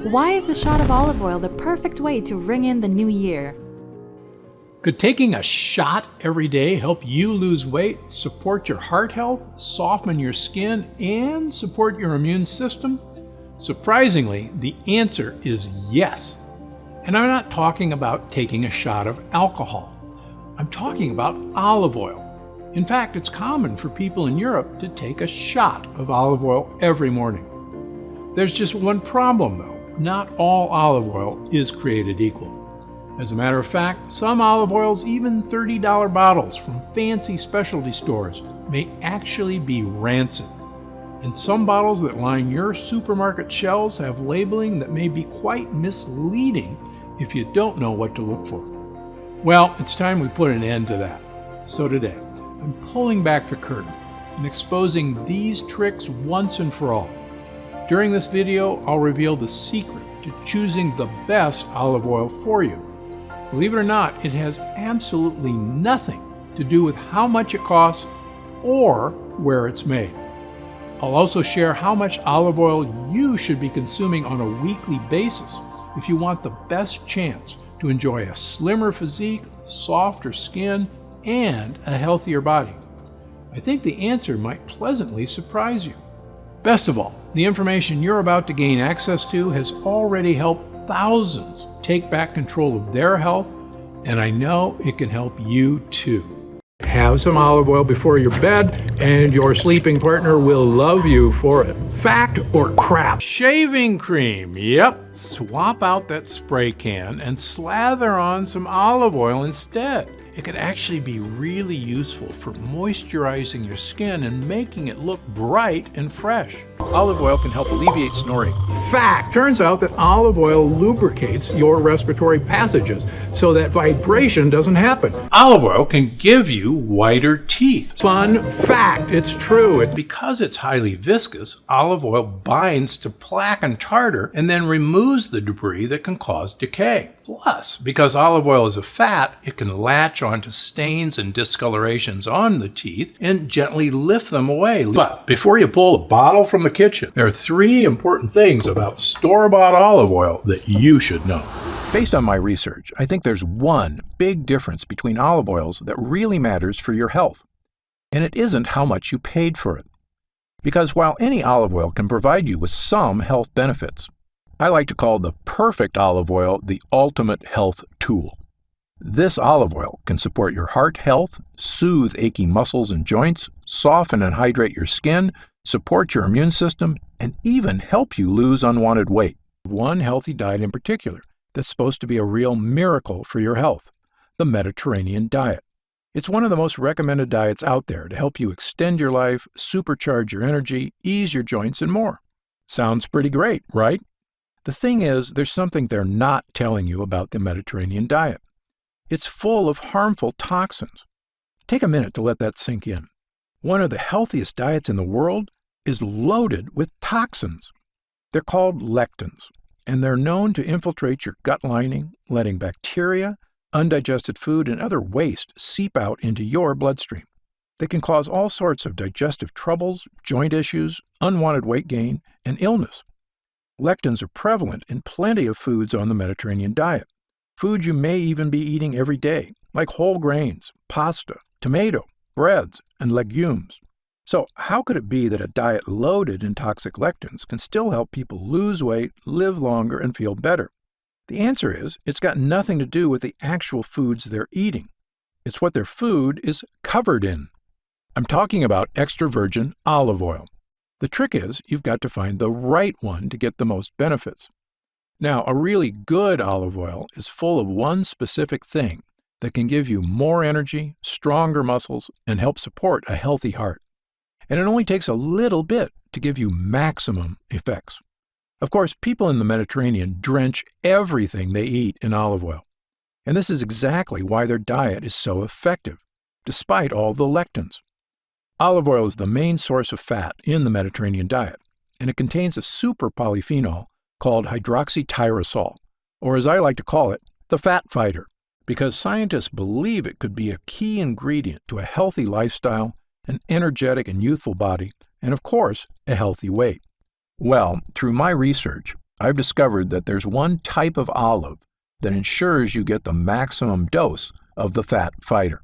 Why is a shot of olive oil the perfect way to ring in the new year? Could taking a shot every day help you lose weight, support your heart health, soften your skin, and support your immune system? Surprisingly, the answer is yes. And I'm not talking about taking a shot of alcohol. I'm talking about olive oil. In fact, it's common for people in Europe to take a shot of olive oil every morning. There's just one problem though. Not all olive oil is created equal. As a matter of fact, some olive oils, even $30 bottles from fancy specialty stores, may actually be rancid. And some bottles that line your supermarket shelves have labeling that may be quite misleading if you don't know what to look for. Well, it's time we put an end to that. So today, I'm pulling back the curtain and exposing these tricks once and for all. During this video, I'll reveal the secret to choosing the best olive oil for you. Believe it or not, it has absolutely nothing to do with how much it costs or where it's made. I'll also share how much olive oil you should be consuming on a weekly basis if you want the best chance to enjoy a slimmer physique, softer skin, and a healthier body. I think the answer might pleasantly surprise you. Best of all, the information you're about to gain access to has already helped thousands take back control of their health, and I know it can help you too. Have some olive oil before your bed, and your sleeping partner will love you for it. Fact or crap? Shaving cream, yep. Swap out that spray can and slather on some olive oil instead. It can actually be really useful for moisturizing your skin and making it look bright and fresh. Olive oil can help alleviate snoring. Fact! Turns out that olive oil lubricates your respiratory passages so that vibration doesn't happen. Olive oil can give you whiter teeth. Fun fact! It's true. Because it's highly viscous, olive oil binds to plaque and tartar and then removes the debris that can cause decay. Plus, because olive oil is a fat, it can latch onto stains and discolorations on the teeth and gently lift them away. But before you pull a bottle from the kitchen, there are 3 important things about store-bought olive oil that you should know. Based on my research, I think there's one big difference between olive oils that really matters for your health, and it isn't how much you paid for it. Because while any olive oil can provide you with some health benefits, I like to call the perfect olive oil the ultimate health tool. This olive oil can support your heart health, soothe achy muscles and joints, soften and hydrate your skin, support your immune system, and even help you lose unwanted weight. One healthy diet in particular that's supposed to be a real miracle for your health: the Mediterranean diet. It's one of the most recommended diets out there to help you extend your life, supercharge your energy, ease your joints, and more. Sounds pretty great, right? The thing is, there's something they're not telling you about the Mediterranean diet. It's full of harmful toxins. Take a minute to let that sink in. One of the healthiest diets in the world is loaded with toxins. They're called lectins, and they're known to infiltrate your gut lining, letting bacteria, undigested food, and other waste seep out into your bloodstream. They can cause all sorts of digestive troubles, joint issues, unwanted weight gain, and illness. Lectins are prevalent in plenty of foods on the Mediterranean diet. Foods you may even be eating every day, like whole grains, pasta, tomato, breads, and legumes. So how could it be that a diet loaded in toxic lectins can still help people lose weight, live longer, and feel better? The answer is, it's got nothing to do with the actual foods they're eating. It's what their food is covered in. I'm talking about extra virgin olive oil. The trick is, you've got to find the right one to get the most benefits. Now, a really good olive oil is full of one specific thing that can give you more energy, stronger muscles, and help support a healthy heart. And it only takes a little bit to give you maximum effects. Of course, people in the Mediterranean drench everything they eat in olive oil. And this is exactly why their diet is so effective, despite all the lectins. Olive oil is the main source of fat in the Mediterranean diet, and it contains a super polyphenol called hydroxytyrosol, or as I like to call it, the fat fighter, because scientists believe it could be a key ingredient to a healthy lifestyle, an energetic and youthful body, and of course, a healthy weight. Well, through my research, I've discovered that there's one type of olive that ensures you get the maximum dose of the fat fighter.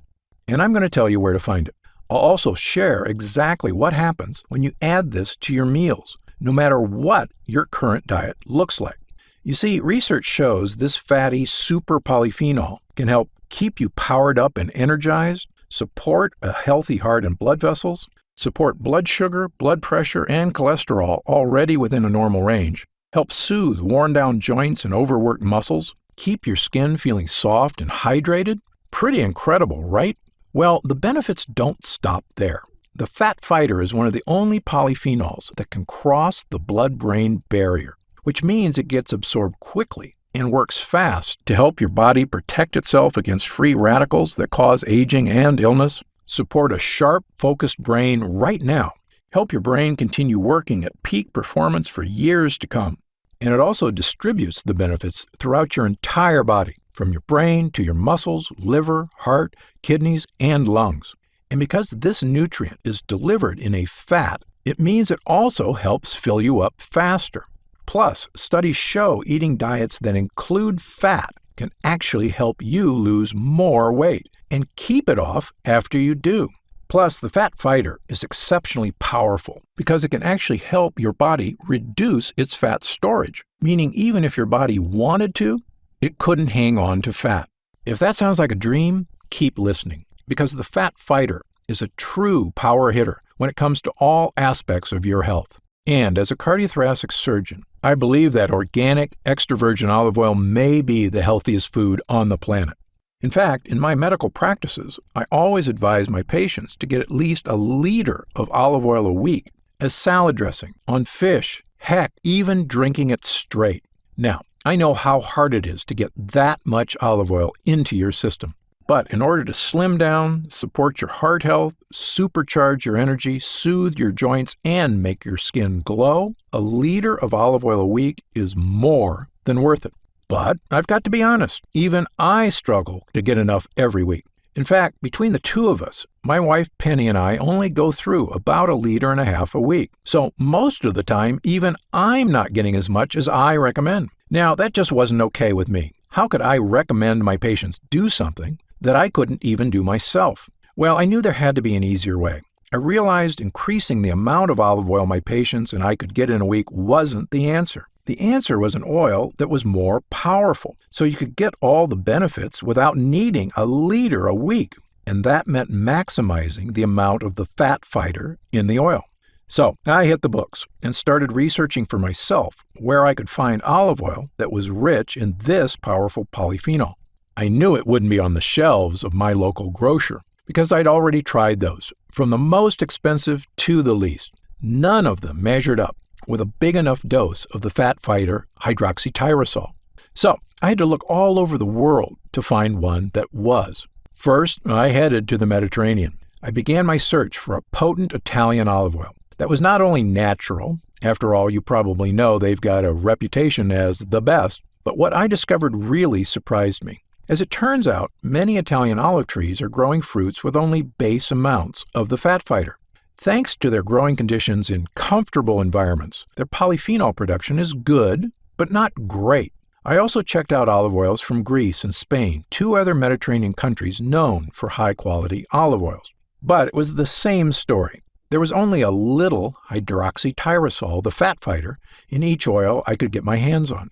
And I'm going to tell you where to find it. I'll also share exactly what happens when you add this to your meals, no matter what your current diet looks like. You see, research shows this fatty super polyphenol can help keep you powered up and energized, support a healthy heart and blood vessels, support blood sugar, blood pressure, and cholesterol already within a normal range, help soothe worn-down joints and overworked muscles, keep your skin feeling soft and hydrated. Pretty incredible, right? Well, the benefits don't stop there. The fat fighter is one of the only polyphenols that can cross the blood-brain barrier, which means it gets absorbed quickly and works fast to help your body protect itself against free radicals that cause aging and illness, support a sharp, focused brain right now, help your brain continue working at peak performance for years to come. And it also distributes the benefits throughout your entire body, from your brain to your muscles, liver, heart, kidneys, and lungs. And because this nutrient is delivered in a fat, it means it also helps fill you up faster. Plus, studies show eating diets that include fat can actually help you lose more weight and keep it off after you do. Plus, the fat fighter is exceptionally powerful because it can actually help your body reduce its fat storage, meaning even if your body wanted to, it couldn't hang on to fat. If that sounds like a dream, keep listening, because the fat fighter is a true power hitter when it comes to all aspects of your health. And as a cardiothoracic surgeon, I believe that organic, extra virgin olive oil may be the healthiest food on the planet. In fact, in my medical practices, I always advise my patients to get at least a liter of olive oil a week as salad dressing, on fish, heck, even drinking it straight. Now, I know how hard it is to get that much olive oil into your system. But in order to slim down, support your heart health, supercharge your energy, soothe your joints, and make your skin glow, a liter of olive oil a week is more than worth it. But I've got to be honest, even I struggle to get enough every week. In fact, between the two of us, my wife Penny and I only go through about 1.5 liters a week. So most of the time, even I'm not getting as much as I recommend. Now, that just wasn't okay with me. How could I recommend my patients do something that I couldn't even do myself? Well, I knew there had to be an easier way. I realized increasing the amount of olive oil my patients and I could get in a week wasn't the answer. The answer was an oil that was more powerful, so you could get all the benefits without needing 1 liter a week. And that meant maximizing the amount of the fat fighter in the oil. So I hit the books and started researching for myself where I could find olive oil that was rich in this powerful polyphenol. I knew it wouldn't be on the shelves of my local grocer because I'd already tried those, from the most expensive to the least. None of them measured up with a big enough dose of the fat fighter hydroxytyrosol. So I had to look all over the world to find one that was. First, I headed to the Mediterranean. I began my search for a potent Italian olive oil that was not only natural, after all, you probably know they've got a reputation as the best, but what I discovered really surprised me. As it turns out, many Italian olive trees are growing fruits with only base amounts of the fat fighter. Thanks to their growing conditions in comfortable environments, their polyphenol production is good, but not great. I also checked out olive oils from Greece and Spain, 2 other Mediterranean countries known for high-quality olive oils. But it was the same story. There was only a little hydroxytyrosol, the fat fighter, in each oil I could get my hands on.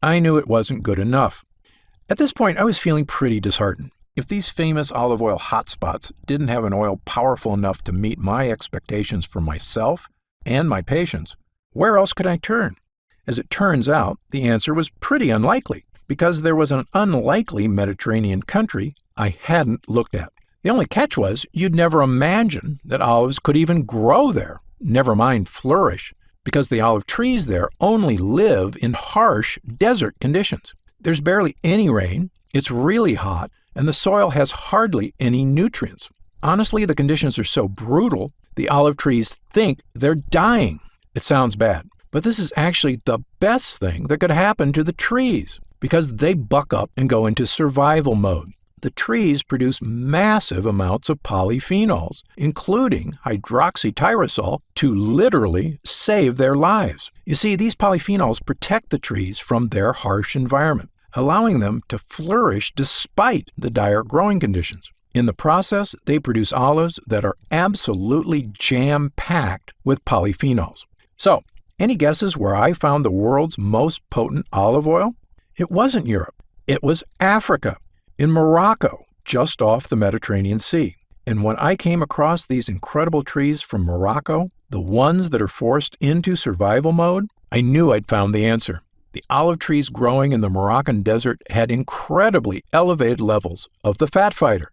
I knew it wasn't good enough. At this point, I was feeling pretty disheartened. If these famous olive oil hotspots didn't have an oil powerful enough to meet my expectations for myself and my patients, where else could I turn? As it turns out, the answer was pretty unlikely, because there was an unlikely Mediterranean country I hadn't looked at. The only catch was you'd never imagine that olives could even grow there, never mind flourish, because the olive trees there only live in harsh desert conditions. There's barely any rain, it's really hot, and the soil has hardly any nutrients. Honestly, the conditions are so brutal, the olive trees think they're dying. It sounds bad, but this is actually the best thing that could happen to the trees, because they buck up and go into survival mode. the trees produce massive amounts of polyphenols, including hydroxytyrosol, to literally save their lives. You see, these polyphenols protect the trees from their harsh environment, allowing them to flourish despite the dire growing conditions. In the process, they produce olives that are absolutely jam-packed with polyphenols. So, any guesses where I found the world's most potent olive oil? It wasn't Europe. It was Africa, in Morocco, just off the Mediterranean Sea. And when I came across these incredible trees from Morocco, the ones that are forced into survival mode, I knew I'd found the answer. The olive trees growing in the Moroccan desert had incredibly elevated levels of the fat fighter.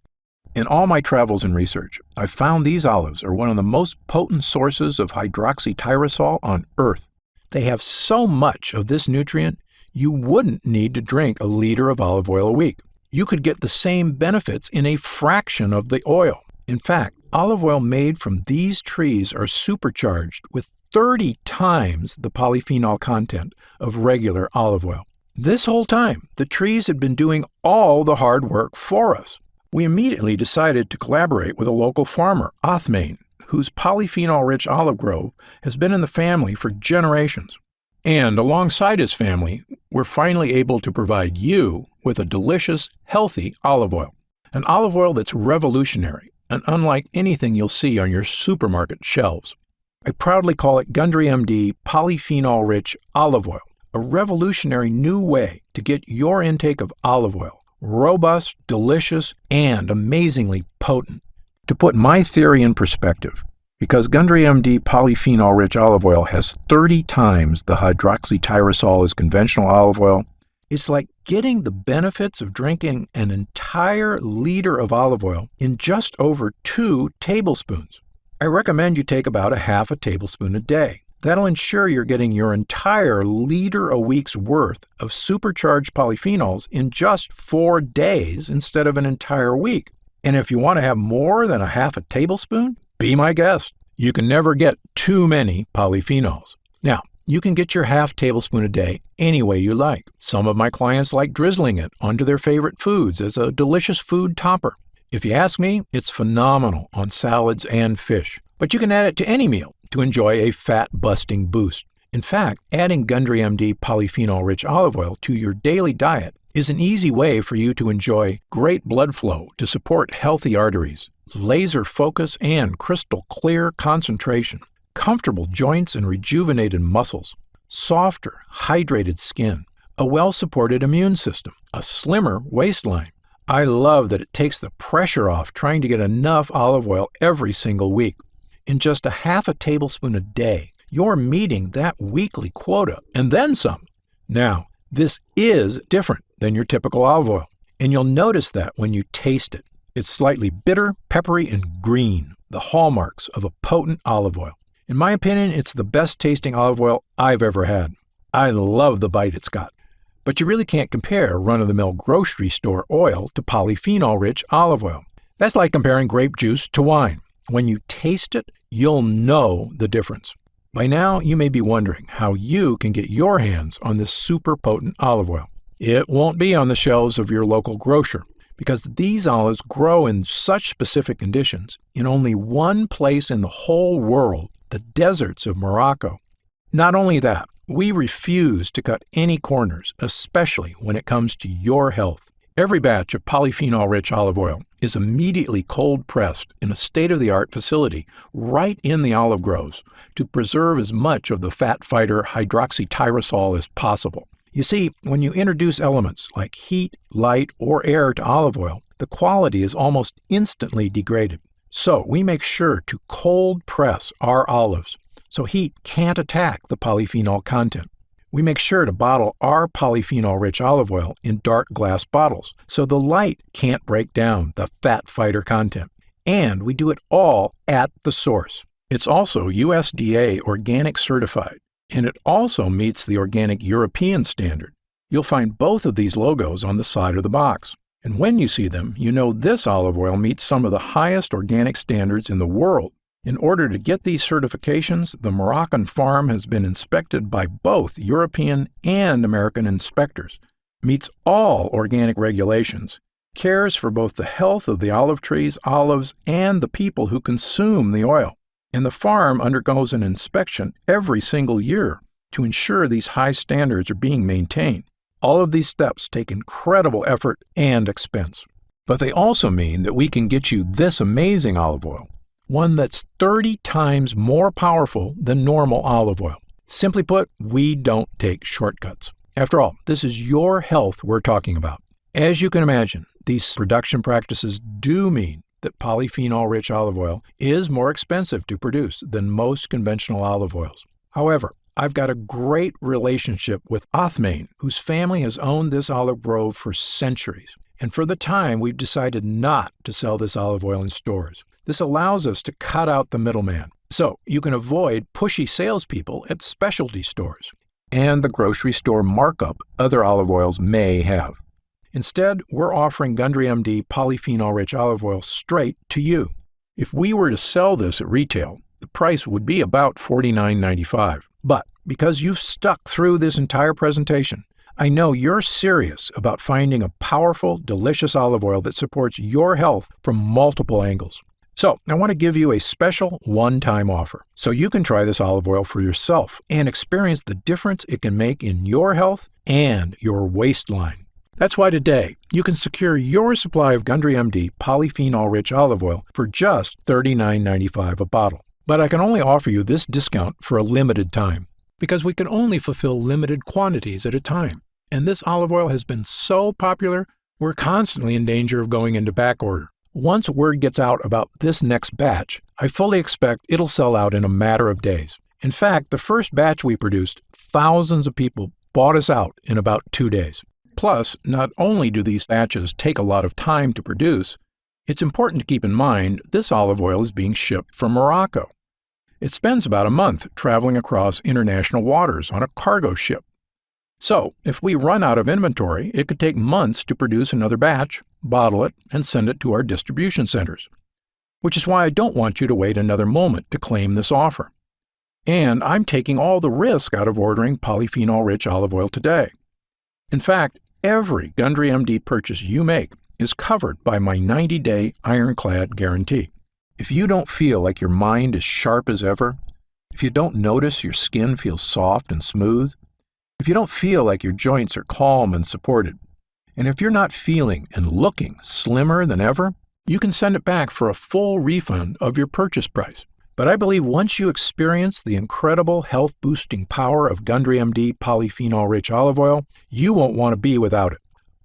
In all my travels and research, I've found these olives are one of the most potent sources of hydroxytyrosol on Earth. They have so much of this nutrient, you wouldn't need to drink a liter of olive oil a week. You could get the same benefits in a fraction of the oil. In fact, olive oil made from these trees are supercharged with 30 times the polyphenol content of regular olive oil. This whole time, the trees had been doing all the hard work for us. We immediately decided to collaborate with a local farmer, Othmane, whose polyphenol-rich olive grove has been in the family for generations. And alongside his family, we're finally able to provide you with a delicious, healthy olive oil. An olive oil that's revolutionary and unlike anything you'll see on your supermarket shelves. I proudly call it Gundry MD Polyphenol-Rich Olive Oil, a revolutionary new way to get your intake of olive oil. Robust, delicious, and amazingly potent. To put my theory in perspective, because Gundry MD Polyphenol-Rich Olive Oil has 30 times the hydroxytyrosol as conventional olive oil, it's like getting the benefits of drinking an entire liter of olive oil in just over 2 tablespoons. I recommend you take about a half a tablespoon a day. That'll ensure you're getting your entire liter a week's worth of supercharged polyphenols in just 4 days instead of an entire week. And if you want to have more than a half a tablespoon, be my guest. You can never get too many polyphenols. Now, you can get your half tablespoon a day any way you like. Some of my clients like drizzling it onto their favorite foods as a delicious food topper. If you ask me, it's phenomenal on salads and fish. But you can add it to any meal to enjoy a fat-busting boost. In fact, adding Gundry MD Polyphenol-Rich Olive Oil to your daily diet is an easy way for you to enjoy great blood flow to support healthy arteries, laser focus and crystal clear concentration, comfortable joints and rejuvenated muscles, softer, hydrated skin, a well-supported immune system, a slimmer waistline. I love that it takes the pressure off trying to get enough olive oil every single week. In just a half a tablespoon a day, you're meeting that weekly quota and then some. Now, this is different than your typical olive oil, and you'll notice that when you taste it. It's slightly bitter, peppery, and green, the hallmarks of a potent olive oil. In my opinion, it's the best tasting olive oil I've ever had. I love the bite it's got. But you really can't compare run-of-the-mill grocery store oil to polyphenol-rich olive oil. That's like comparing grape juice to wine. When you taste it, you'll know the difference. By now, you may be wondering how you can get your hands on this super potent olive oil. It won't be on the shelves of your local grocer because these olives grow in such specific conditions in only one place in the whole world, the deserts of Morocco. Not only that, we refuse to cut any corners, especially when it comes to your health. Every batch of polyphenol-rich olive oil is immediately cold-pressed in a state-of-the-art facility right in the olive groves to preserve as much of the fat fighter hydroxytyrosol as possible. You see, when you introduce elements like heat, light, or air to olive oil, the quality is almost instantly degraded. So we make sure to cold-press our olives so heat can't attack the polyphenol content. We make sure to bottle our polyphenol-rich olive oil in dark glass bottles so the light can't break down the fat fighter content. And we do it all at the source. It's also USDA organic certified, and it also meets the organic European standard. You'll find both of these logos on the side of the box. And when you see them, you know this olive oil meets some of the highest organic standards in the world. In order to get these certifications, the Moroccan farm has been inspected by both European and American inspectors, meets all organic regulations, cares for both the health of the olive trees, olives, and the people who consume the oil. And the farm undergoes an inspection every single year to ensure these high standards are being maintained. All of these steps take incredible effort and expense. But they also mean that we can get you this amazing olive oil, one that's 30 times more powerful than normal olive oil. Simply put, we don't take shortcuts. After all, this is your health we're talking about. As you can imagine, these production practices do mean that polyphenol-rich olive oil is more expensive to produce than most conventional olive oils. However, I've got a great relationship with Othmane, whose family has owned this olive grove for centuries. And for the time, we've decided not to sell this olive oil in stores. This allows us to cut out the middleman, so you can avoid pushy salespeople at specialty stores and the grocery store markup other olive oils may have. Instead, we're offering Gundry MD polyphenol-rich olive oil straight to you. If we were to sell this at retail, the price would be about $49.95. But because you've stuck through this entire presentation, I know you're serious about finding a powerful, delicious olive oil that supports your health from multiple angles. So I want to give you a special one-time offer so you can try this olive oil for yourself and experience the difference it can make in your health and your waistline. That's why today you can secure your supply of Gundry MD polyphenol-rich olive oil for just $39.95 a bottle. But I can only offer you this discount for a limited time because we can only fulfill limited quantities at a time. And this olive oil has been so popular, we're constantly in danger of going into back order. Once word gets out about this next batch, I fully expect it'll sell out in a matter of days. In fact, the first batch we produced, thousands of people bought us out in about 2 days. Plus, not only do these batches take a lot of time to produce, it's important to keep in mind this olive oil is being shipped from Morocco. It spends about a month traveling across international waters on a cargo ship. So, if we run out of inventory, it could take months to produce another batch, bottle it, and send it to our distribution centers. Which is why I don't want you to wait another moment to claim this offer. And I'm taking all the risk out of ordering polyphenol-rich olive oil today. In fact, every Gundry MD purchase you make is covered by my 90-day ironclad guarantee. If you don't feel like your mind is sharp as ever, if you don't notice your skin feels soft and smooth, if you don't feel like your joints are calm and supported, and if you're not feeling and looking slimmer than ever, you can send it back for a full refund of your purchase price. But I believe once you experience the incredible health-boosting power of Gundry MD polyphenol-rich olive oil, you won't want to be without it.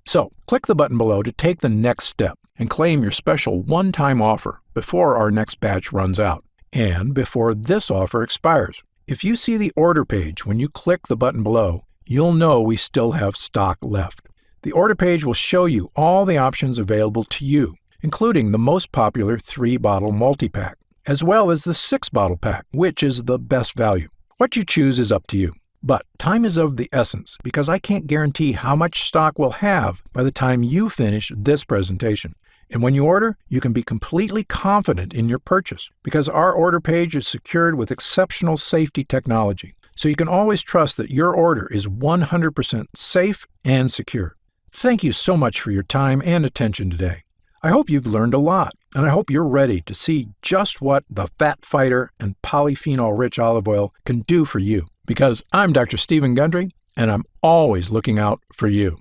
So, click the button below to take the next step and claim your special one-time offer before our next batch runs out and before this offer expires. If you see the order page when you click the button below, you'll know we still have stock left. The order page will show you all the options available to you, including the most popular 3-bottle multi-pack, as well as the 6-bottle pack, which is the best value. What you choose is up to you. But time is of the essence because I can't guarantee how much stock we'll have by the time you finish this presentation. And when you order, you can be completely confident in your purchase because our order page is secured with exceptional safety technology. So you can always trust that your order is 100% safe and secure. Thank you so much for your time and attention today. I hope you've learned a lot, and I hope you're ready to see just what the Fat Fighter and polyphenol-rich olive oil can do for you. Because I'm Dr. Stephen Gundry, and I'm always looking out for you.